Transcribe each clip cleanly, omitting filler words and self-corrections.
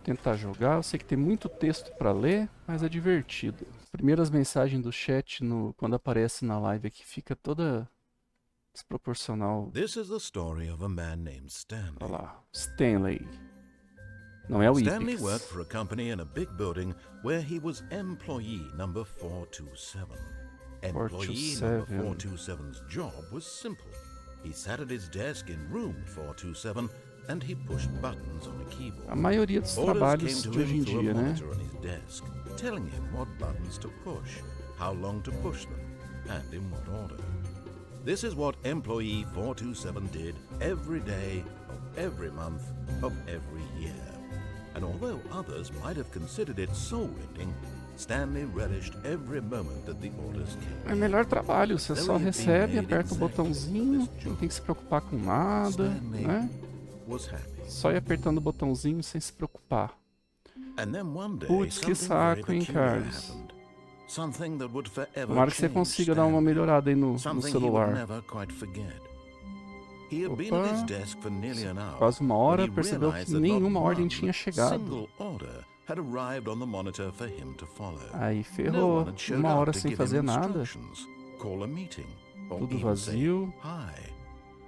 tentar jogar. Eu sei que tem muito texto para ler, mas é divertido. Primeiras mensagens do chat quando aparece na live aqui fica toda desproporcional. This is the story of a man named Olha Stanley. lá, Stanley. Não é o Stanley Ipix. worked for a company in a big building where he was employee number 427. Employee number 427's job was simple. He sat at his desk in room 427 and he pushed buttons on a keyboard. A maioria dos Orders trabalhos came de to hoje him em through dia, a né? monitor on his desk, telling him what buttons to push, how long to push them, and in what order. This is what employee 427 did every day of every month of every year. And although others might have considered it soul-rending, Stanley relished every moment that the orders came. É o melhor trabalho, você só recebe, aperta o botãozinho, não tem que se preocupar com nada, né? Só ir apertando o botãozinho sem se preocupar. Putz, que saco, hein, Carlos? Tomara que você consiga dar uma melhorada aí no celular. Opa, quase uma hora, percebeu que nenhuma ordem tinha chegado. Aí ferrou, uma hora sem fazer nada. Tudo vazio.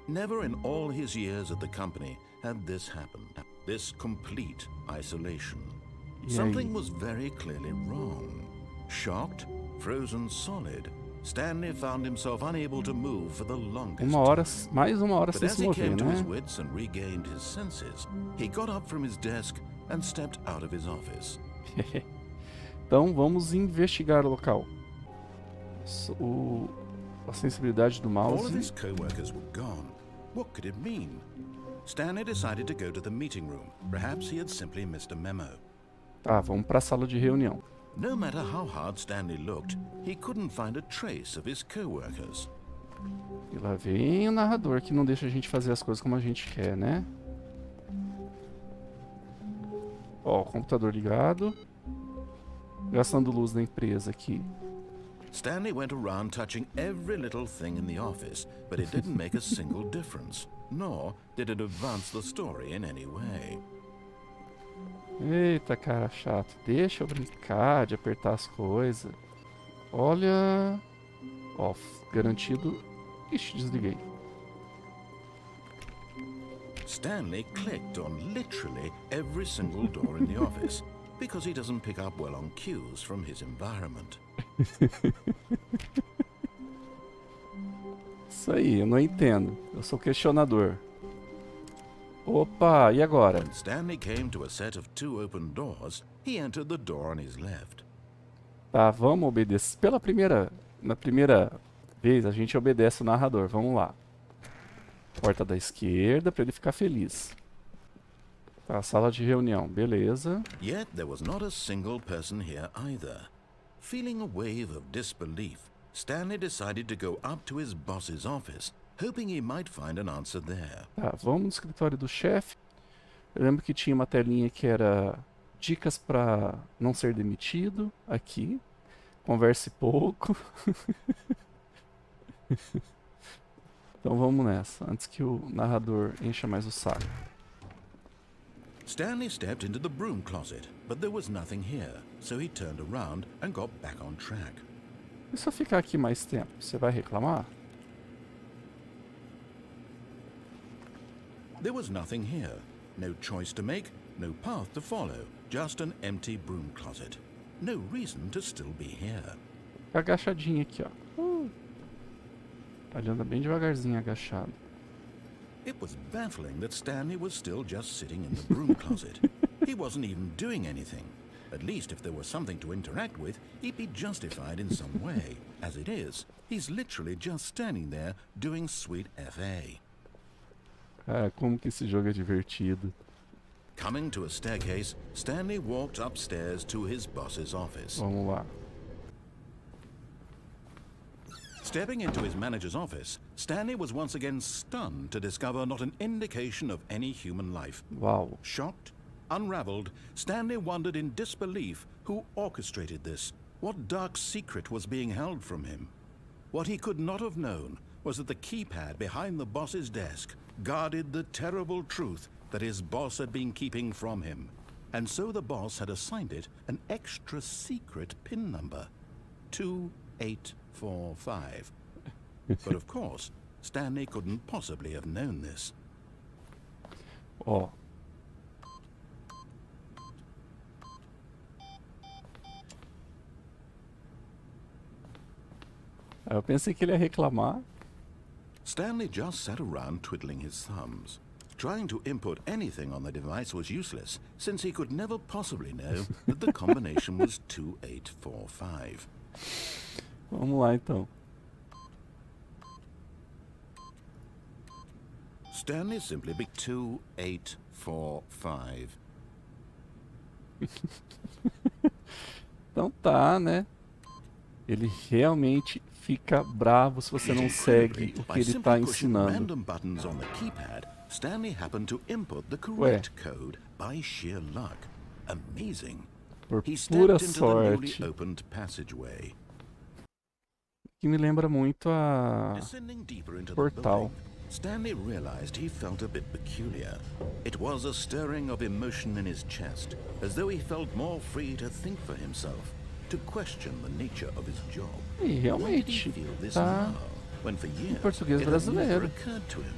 Never in all his years at the company had this happened. This complete isolation. Something was very clearly wrong. Shocked, frozen solid, Stanley found himself unable to move for the longest time. Mais uma hora But sem as se he mover, came to his né? wits and regained his senses, he got up from his desk and stepped out of his office. Então vamos investigar o local. A sensibilidade do All of mouse. his co-workers were gone. What could it mean? Stanley decided to go to the meeting room. Perhaps he had simply missed a memo. Tá, vamos para a sala de reunião. No matter how hard Stanley looked, he couldn't find a trace of his co-workers. E lá vem o narrador que não deixa a gente fazer as coisas como a gente quer, né? Ó, o computador ligado. Gastando luz da empresa aqui. Stanley went around touching every little thing in the office, but it didn't make a single difference, nor did it advance the story in any way. Eita, cara chato. Deixa eu brincar de apertar as coisas. Olha... Off. Garantido. Ixi, desliguei. Stanley clicked on literally every single door in the office, because he doesn't pick up well on cues from his environment. Isso aí, eu não entendo. Eu sou questionador. Opa, e agora? When Stanley came to a set of 2 open doors, he entered the door on his left. Tá, vamos obedecer. Na primeira vez a gente obedece o narrador. Vamos lá. Porta da esquerda para ele ficar feliz. Tá, sala de reunião, beleza. Yet there was not a single person here either. Feeling a wave of disbelief, Stanley decided to go up to his boss's office, hoping he might find an answer there. Tá, vamos no escritório do chefe. Eu lembro que tinha uma telinha que era dicas para não ser demitido. Aqui. Converse pouco. Então vamos nessa, antes que o narrador encha mais o saco. Stanley stepped into the broom closet, but there was nothing here, so he turned around and got back on track. E se eu ficar aqui mais tempo, você vai reclamar? There was nothing here. No choice to make, no path to follow, just an empty broom closet. No reason to still be here. Fica agachadinho aqui, ó. Ele anda bem devagarzinho agachado. It was baffling that Stanley was still just sitting in the broom closet. He wasn't even doing anything. At least if there was something to interact with, he'd be justified in some way. As it is, he's literally just standing there doing sweet FA. Cara, como que esse jogo é divertido. Coming to a staircase, Stanley walked upstairs to his boss's office. Vamos lá. Stepping into his manager's office, Stanley was once again stunned to discover not an indication of any human life. Uau. Shocked, unraveled, Stanley wondered in disbelief who orchestrated this. What dark secret was being held from him? What he could not have known was that the keypad behind the boss's desk guarded the terrible truth that his boss had been keeping from him. and so the boss had assigned it an extra secret PIN number, 2845. But of course, Stanley couldn't possibly have known this. Ó. Eu pensei que ele ia reclamar. Stanley just sat around twiddling his thumbs. Trying to input anything on the device was useless, since he could never possibly know that the combination was 2845. Vamos lá, então. Stanley simply be 2845. Então tá, né? Ele realmente fica bravo se você não segue o que ele está ensinando. Random buttons on the keypad, Stanley happened to input the correct code by sheer luck. Amazing. Por He pura stepped into the newly sorte. opened passageway. Que me lembra muito a Descending deeper into the Portal. building, Stanley realized he felt a bit peculiar. It was a stirring of emotion in his chest, as though he felt more free to think for himself, to question the nature of his job. E Why did he realmente feel this tá now, when for years português it had never brasileiro. occurred to him?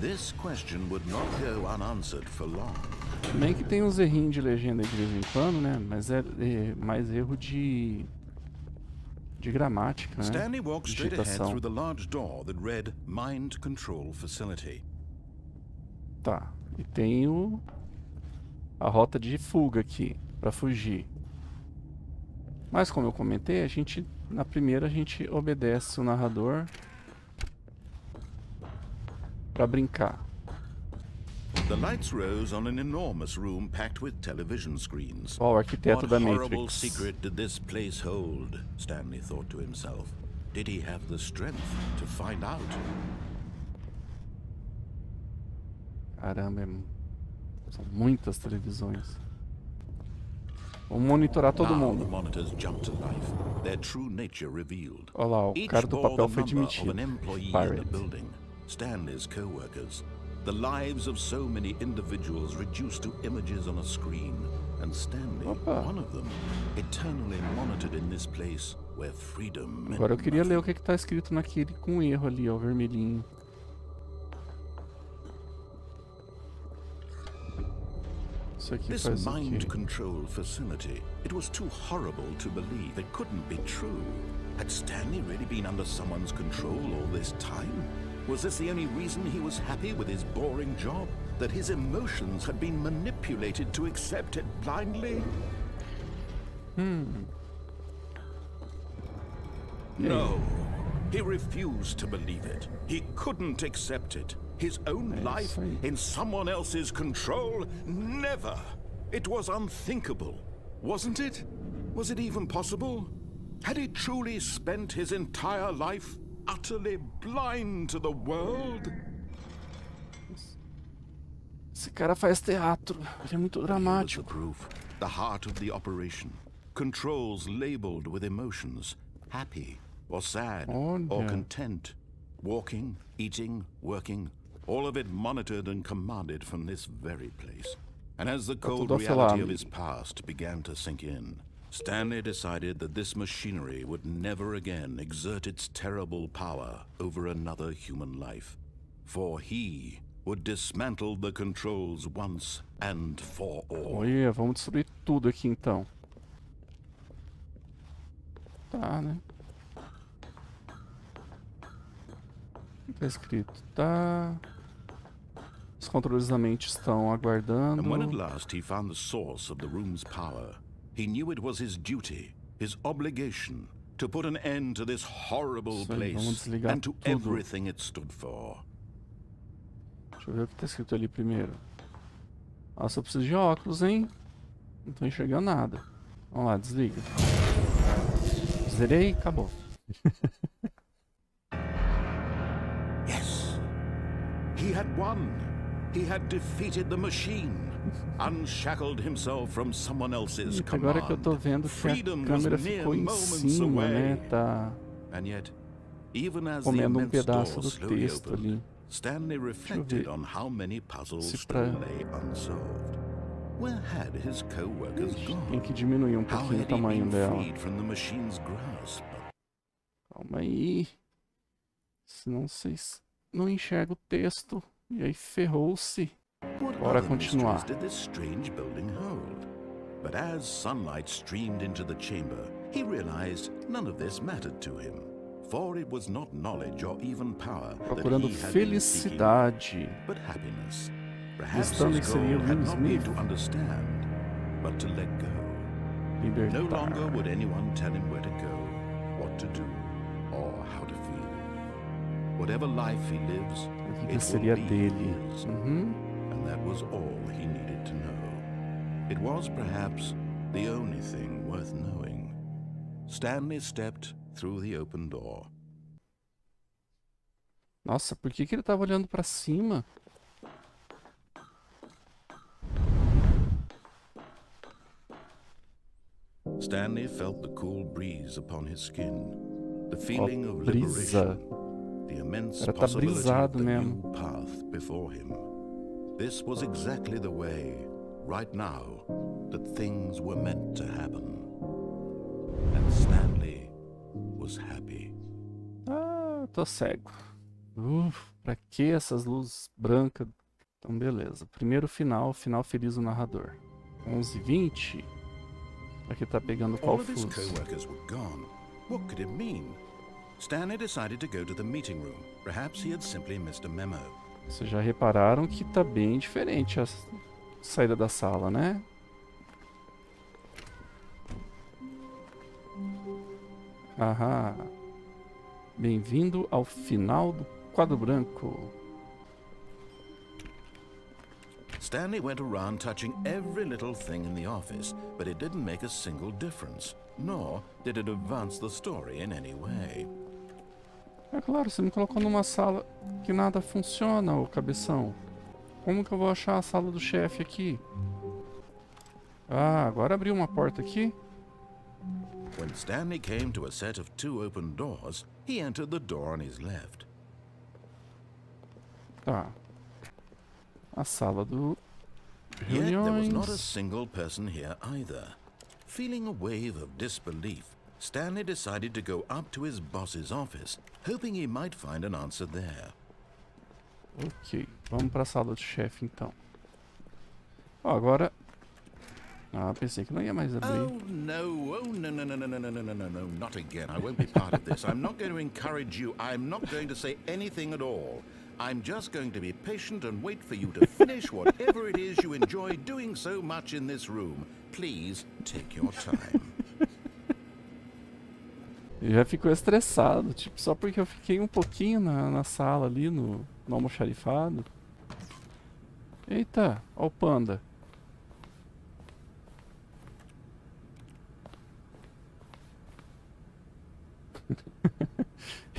This question would not go unanswered for long. Bem que tem uns errinhos de legenda de vez em quando, né? Mas é mais erro de gramática, né? Stanley walked straight ahead Digitação. through the large door that read Mind Control Facility. Tá. E tem a rota de fuga aqui, pra fugir. Mas como eu comentei, na primeira a gente obedece o narrador pra brincar. The lights rose on an enormous room packed with television screens. Ó, o arquiteto What da horrible Matrix. secret did this place hold? Stanley thought to himself. Did he have the strength to find out? Caramba, são muitas televisões. Vamos monitorar todo Now the mundo. monitors jumped to life, their true nature revealed. Olha lá, o Each cara do bore papel the foi number of demitido. an employee in Pirate. the building, Stanley's co-workers. The lives of so many individuals reduced to images on a screen, and Stanley, Opa. one of them, eternally monitored in this place where freedom meant Agora eu queria ler o nothing. que tá escrito naquele com erro ali, ó, vermelhinho. Isso aqui This faz o mind quê? control facility, it was too horrible to believe. It couldn't be true. Had Stanley really been under someone's control all this time? Was this the only reason he was happy with his boring job? That his emotions had been manipulated to accept it blindly? No. He refused to believe it. He couldn't accept it. His own life aí. in someone else's control? Never. It was unthinkable. Wasn't it? Was it even possible? Had he truly spent his entire life utterly blind to the world? Esse cara faz teatro, ele é muito Here was the dramático. proof. The heart of the operation. Controls labeled with emotions. Happy or sad or Olha. content. Walking, eating, working. All of it monitored and commanded from this very place. And as the cold tudo reality of afilado. his past began to sink in, Stanley decided that this machinery would never again exert its terrible power over another human life. For he would dismantle the controls once and for all. Olha, vamos destruir tudo aqui então. Tá, né? O que tá escrito? Tá. Os controles da mente estão aguardando. And when at last he found the source of the room's power, he knew it was his duty, his obligation, to put an end to this horrible Isso aí, vamos place desligar and to tudo. everything it stood for. Deixa eu ver o que tá escrito ali primeiro. Nossa, eu preciso de óculos, hein? Não tô enxergando nada. Vamos lá, desliga. Zerei, acabou. Yes, he had won. He had defeated the machine, unshackled himself from someone else's Eita, agora que eu tô command. vendo que a Freedom was câmera mere ficou em moments cima, né? away. Tá And yet, even as the comendo um immense pedaço door do slowly texto opened, ali. Stanley reflected ver on how many puzzles se still pra- lay unsolved. Where had his co-workers Tem gone? que diminuir um How pouquinho o had he tamanho been dela. freed from the machine's grasp? Calma aí. Senão vocês não enxergam o texto. E aí ferrou-se. What Bora other continuar. mysteries did this strange building hold? But as sunlight streamed into the chamber, he realized none of this mattered to him. For it was not knowledge or even power that Procurando he had been seeking, felicidade. but happiness. Perhaps Stanley his seria goal had Will not been Smith. to understand, but to let go. No longer Libertar. would anyone tell him where to go, what to do, or how to feel. Whatever life he lives, A vida it will seria be dele. his. Uhum. And that was all he needed to know. It was perhaps the only thing worth knowing. Stanley stepped through the open door. Nossa, por que ele tava olhando pra cima? Stanley felt the cool breeze upon his skin, the feeling of brisa. liberation, the immense Cara, tá possibility of brisado the mesmo. new path before him. This was exactly the way, right now, that things were meant to happen. And Stanley was happy. Ah, tô cego. Pra que essas luzes brancas? Então, beleza. Primeiro final, final feliz do narrador. 11h20. Aqui tá pegando qual All of his fuso? co-workers were gone. What could it mean? Stanley decided to go to the meeting room. Perhaps he had simply missed a memo. Vocês já repararam que tá bem diferente a saída da sala, né? Aham. Bem-vindo ao final do quadro branco. Stanley went around touching every little thing in the office, but it didn't make a single difference, nor did it advance the story in any way. É claro, você me colocou numa sala que nada funciona, ô cabeção. Como que eu vou achar a sala do chefe aqui? Ah, agora abriu uma porta aqui. When Stanley came to a set of 2 open doors, he entered the door on his left. Tá. A sala do Yet there was not a reuniões. single person here either. Feeling a wave of disbelief, Stanley decided to go up to his boss's office, hoping he might find an answer there. Ok, vamos pra sala do chefe então. Ó, agora... Ah, pensei que não ia mais abrir. Oh no, no, no, no, no, no, no, no, no, no, no, not again. I won't be part of this. I'm not going to encourage you. I'm not going to say anything at all. I'm just going to be patient and wait for you to finish whatever it is you enjoy doing so much in this room. Please take your time. Ele já ficou estressado, tipo, só porque eu fiquei um pouquinho na sala ali, no almoxarifado. Eita, ó o panda.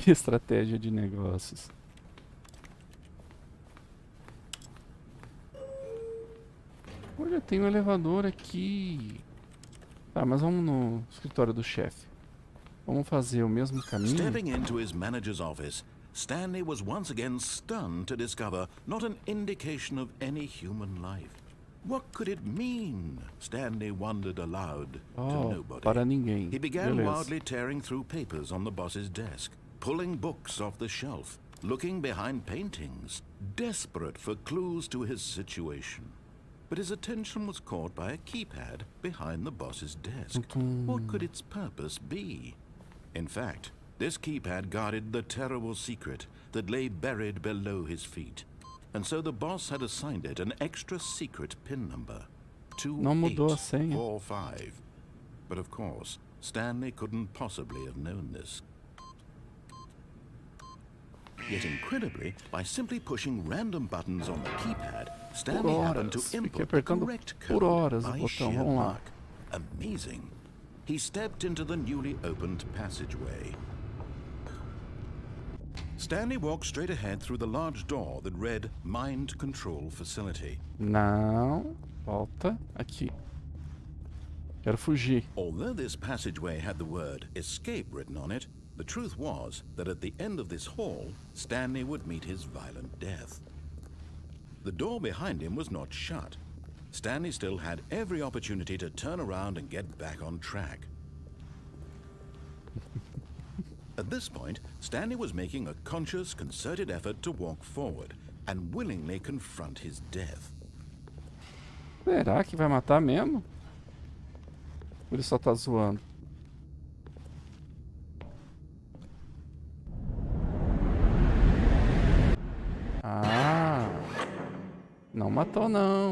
Estratégia de negócios. Olha, tem um elevador aqui. Tá, mas vamos no escritório do chefe. Vamos fazer o mesmo caminho? Stepping into his manager's office, Stanley was once again stunned to discover not an indication of any human life. What could it mean? Stanley wondered aloud to nobody. Para ninguém. He began Beleza. wildly tearing through papers on the boss's desk, pulling books off the shelf, looking behind paintings, desperate for clues to his situation. But his attention was caught by a keypad behind the boss's desk. What could its purpose be? In fact, this keypad guarded the terrible secret that lay buried below his feet. And so the boss had assigned it an extra secret PIN number. Não mudou a senha. 2845. But of course, Stanley couldn't possibly have known this. Yet incredibly, by simply pushing random buttons on the keypad, Stanley happened to Fiquei input the apertando correct por code horas o by botão. sheer Vamos lá. luck. Amazing. He stepped into the newly opened passageway. Stanley walked straight ahead through the large door that read Mind Control Facility. Não, volta aqui. Quero fugir. Although this passageway had the word Escape written on it, the truth was that at the end of this hall, Stanley would meet his violent death. The door behind him was not shut. Stanley still had every opportunity to turn around and get back on track. At this point, Stanley was making a conscious, concerted effort to walk forward and willingly confront his death. Será que vai matar mesmo? Ou ele só tá zoando? Ah, não matou não.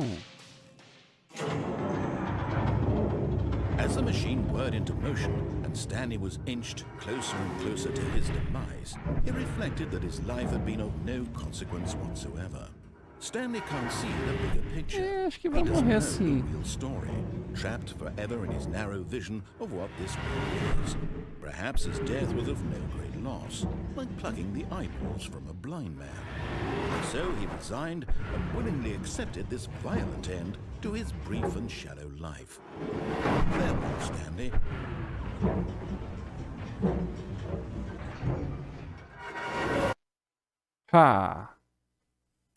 As the machine whirred into motion and Stanley was inched closer and closer to his demise, he reflected that his life had been of no consequence whatsoever. Stanley can't see the bigger picture. Acho que He vai doesn't morrer know assim. the real story, trapped forever in his narrow vision of what this world is. Perhaps his death was of no great loss, like plucking the eyeballs from a blind man. And so he resigned and willingly accepted this violent end to his brief and shallow life. Farewell, Stanley. Ha!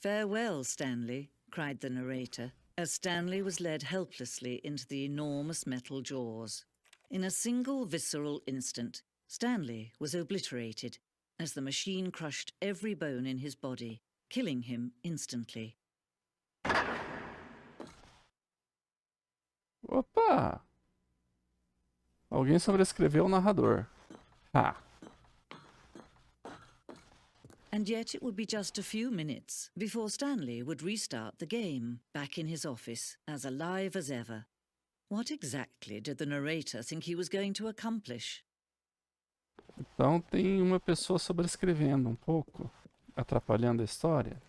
"Farewell, Stanley," cried the narrator, as Stanley was led helplessly into the enormous metal jaws. In a single visceral instant, Stanley was obliterated as the machine crushed every bone in his body, killing him instantly. Opa! Alguém sobrescreveu o narrador. Ha! And yet it would be just a few minutes before Stanley would restart the game, back in his office, as alive as ever. What exactly did the narrator think he was going to accomplish? Então tem uma pessoa sobrescrevendo um pouco, atrapalhando a história.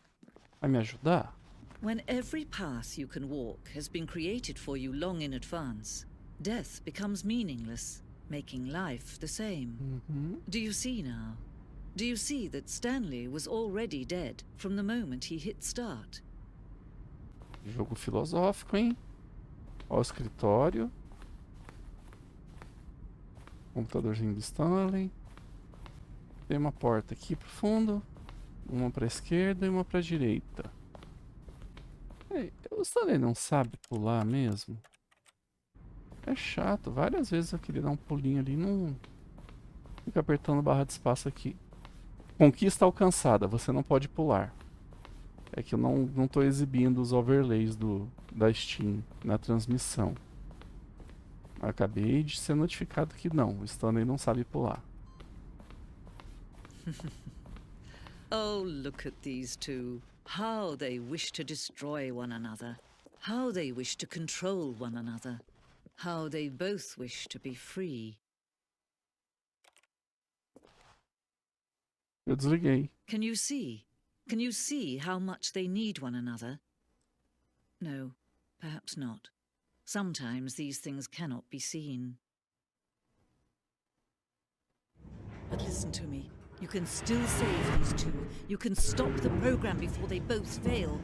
Vai me ajudar? When every path you can walk has been created for you long in advance, death becomes meaningless, making life the same. Do you see now? Do you see that Stanley was already dead from the moment he hit start? Jogo filosófico, hein? Ó o escritório. Computadorzinho do Stanley. Tem uma porta aqui pro fundo. Uma pra esquerda e uma pra direita. Ei, o Stanley não sabe pular mesmo? É chato. Várias vezes eu queria dar um pulinho ali e não... Fica apertando barra de espaço aqui. Conquista alcançada. Você não pode pular. É que eu não tô exibindo os overlays da Steam na transmissão. Acabei de ser notificado que não. O Stanley não sabe pular. Oh, look at these two. How they wish to destroy one another. How they wish to control one another. How they both wish to be free. Eu desliguei. Can you see? Can you see how much they need one another? No, perhaps not. Sometimes these things cannot be seen. But listen to me. You can still save these two. You can stop the program before they both fail.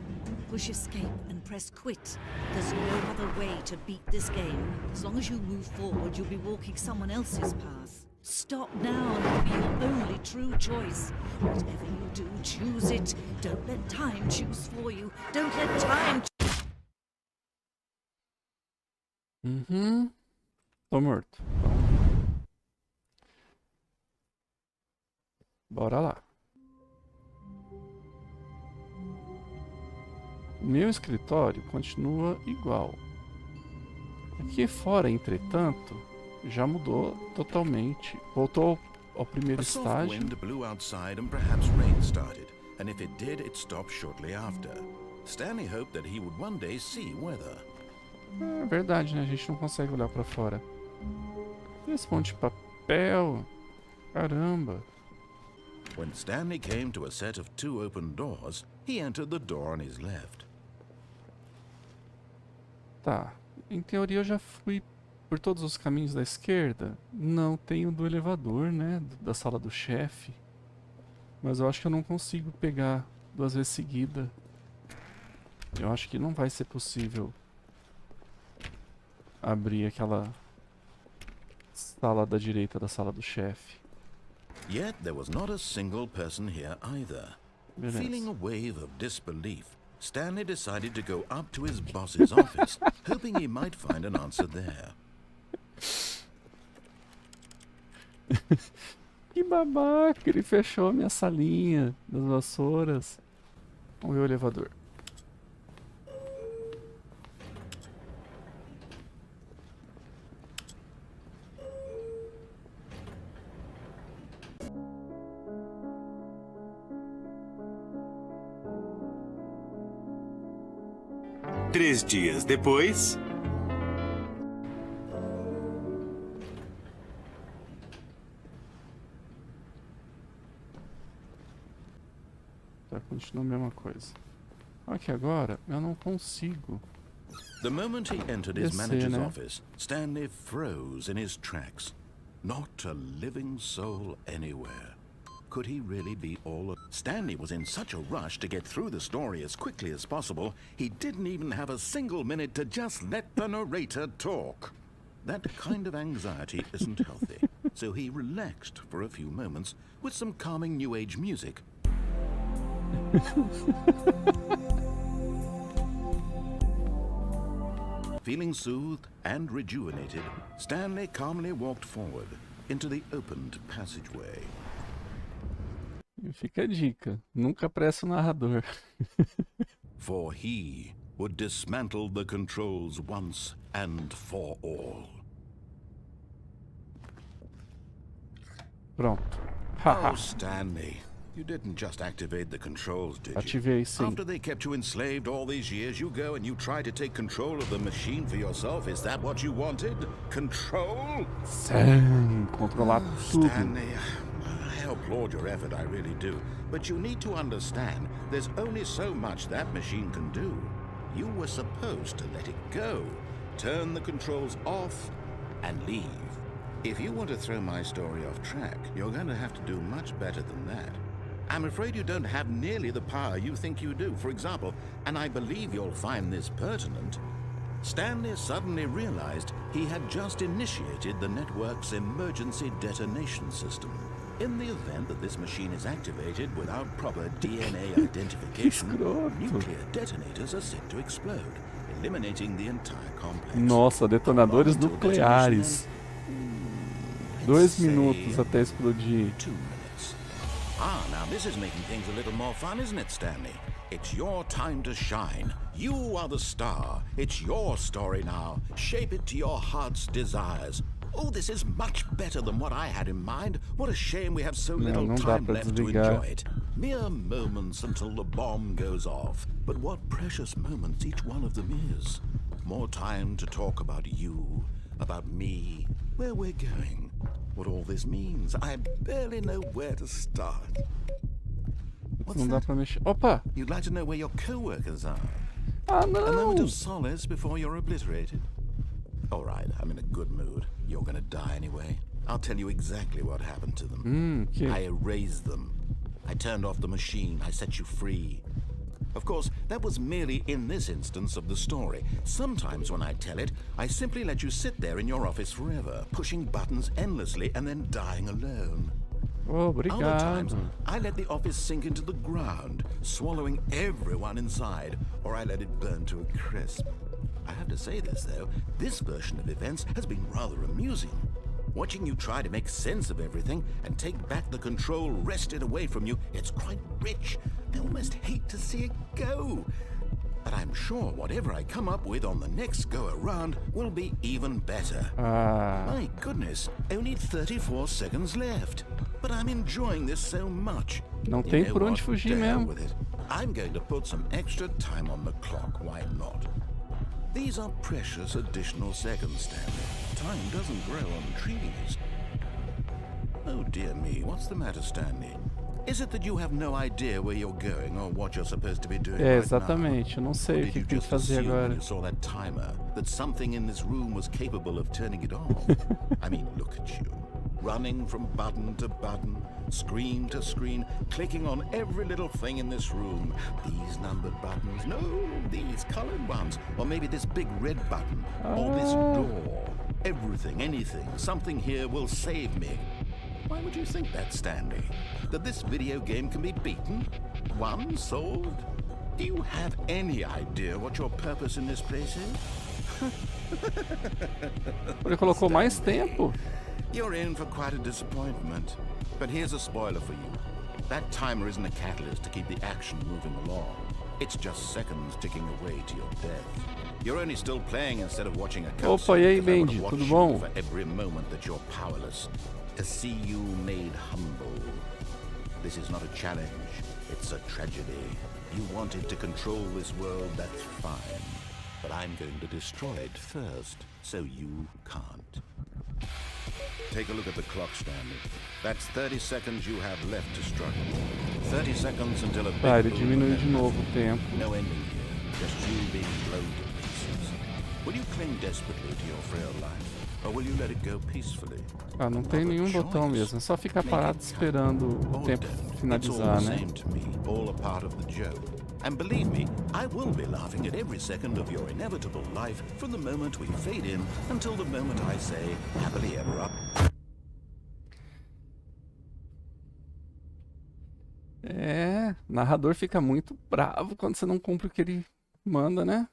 Push escape and press quit. There's no other way to beat this game. As long as you move forward, you'll be walking someone else's path. Stop now and it'll be your only true choice. Whatever you do, choose it. Don't let time choose for you. Don't let time... Tô morto. Bora lá. Meu escritório continua igual. Aqui fora, entretanto, já mudou totalmente. Voltou ao primeiro A soft estágio. wind blew outside and perhaps rain started, and if it did, it stopped shortly after. Stanley hoped that he would one day see weather. É verdade, né? A gente não consegue olhar pra fora. Esse monte de papel. Caramba. When Stanley came to a set of two open doors, he entered the door on his left. Tá. Em teoria eu já fui por todos os caminhos da esquerda. Não tem o do elevador, né? Da sala do chefe. Mas eu acho que eu não consigo pegar 2 vezes seguida. Eu acho que não vai ser possível abrir aquela sala da direita da sala do chefe. Yet there was not a single person here either. Beleza. Feeling a wave of disbelief, Stanley decided to go up to his boss's office, hoping he might find an answer there. Que babaca, ele fechou a minha salinha das vassouras. Vamos ver o elevador. Três dias depois... Tá, continua a mesma coisa. Aqui agora eu não consigo. The moment he entered his Esse, manager's né? office, Stanley froze in his tracks. Not a living soul anywhere. Could he really be all... Stanley was in such a rush to get through the story as quickly as possible, he didn't even have a single minute to just let the narrator talk. That kind of anxiety isn't healthy, so he relaxed for a few moments with some calming New Age music. Feeling soothed and rejuvenated, Stanley calmly walked forward into the opened passageway. E fica a dica, nunca pressa o narrador. For he would dismantle the controls once and for all. Pronto. Oh, Stanley, you didn't just activate the controls, did you? Ativei sim. After they kept you enslaved all these years, you go and you try to take control of the machine for yourself. Is that what you wanted? Control? Sim, controlar tudo. Stanley, I applaud your effort, I really do. But you need to understand, there's only so much that machine can do. You were supposed to let it go, turn the controls off, and leave. If you want to throw my story off track, you're going to have to do much better than that. I'm afraid you don't have nearly the power you think you do. For example, and I believe you'll find this pertinent, Stanley suddenly realized he had just initiated the network's emergency detonation system. In the event that this machine is activated without proper DNA identification, nuclear detonators are set to explode, eliminating the entire complex. Nossa, detonadores nucleares. 2 minutos até explodir. 2 minutes. Ah, now this is making things a little more fun, isn't it, Stanley? It's your time to shine. You are the star. It's your story now. Shape it to your heart's desires. Oh, this is much better than what I had in mind. What a shame we have so little time left to enjoy it. Mere moments until the bomb goes off. But what precious moments each one of them is. More time to talk about you, about me, where we're going, what all this means. I barely know where to start. What's Não dá that? pra mexer. Opa! You'd like to know where your co-workers are? Ah, A moment não! of solace before you're obliterated? All right, I'm in a good mood. You're gonna die anyway. I'll tell you exactly what happened to them. Que? I erased them. I turned off the machine. I set you free. Of course, that was merely in this instance of the story. Sometimes when I tell it, I simply let you sit there in your office forever, pushing buttons endlessly and then dying alone. Oh, Other times, obrigado. I let the office sink into the ground, swallowing everyone inside, or I let it burn to a crisp. I have to say this, though, this version of events has been rather amusing. Watching you try to make sense of everything and take back the control wrested away from you, it's quite rich. I almost hate to see it go. But I'm sure whatever I come up with on the next go-around will be even better. Ah, My goodness, only 34 seconds left. But I'm enjoying this so much. não You tem know por onde what? fugir To hell mesmo. with it. I'm going to put some extra time on the clock, why not? These are precious additional seconds, Stanley. Time doesn't grow on trees. Oh dear me, what's the matter, Stanley? Is it that you have no idea where you're going or what you're supposed to be doing É, right now? exatamente. Eu não sei Or o did que you tem que just fazer assume when agora. you saw that timer that something in this room was capable of turning it off? I mean, look at you. Running from button to button, screen to screen, clicking on every little thing in this room. These numbered buttons, no, these colored ones. Or maybe this big red button, or this door. Everything, anything, something here will save me. Why would you think that, Stanley? That this video game can be beaten? Won? Solved? Do you have any idea what your purpose in this place is? Ele colocou mais tempo. You're in for quite a disappointment. But here's a spoiler for you. That timer isn't a catalyst to keep the action moving along. It's just seconds ticking away to your death. You're only still playing instead of watching a cutscene. Opa, e aí, because I would Benji? watch Tudo you bom? for every moment that you're powerless. To see you made humble. This is not a challenge. It's a tragedy. You wanted to control this world, that's fine. But I'm going to destroy it first, so you can't. Take a look at the clock, Stanley. That's 30 seconds you have left to struggle. 30 seconds until a big Tá, ele bull diminuiu de will novo o tempo. No ending here, just you being blown to pieces. Will you cling desperately to your frail life, or will you let it go peacefully? Ah, não tem nenhum botão mesmo. É só ficar parado esperando o tempo finalizar, né? It's all the same to me, all a part of the joke. And believe me, I will be laughing at every second of your inevitable life from the moment we fade in until the moment I say, happily ever up. É, o narrador fica muito bravo quando você não cumpre o que ele manda, né?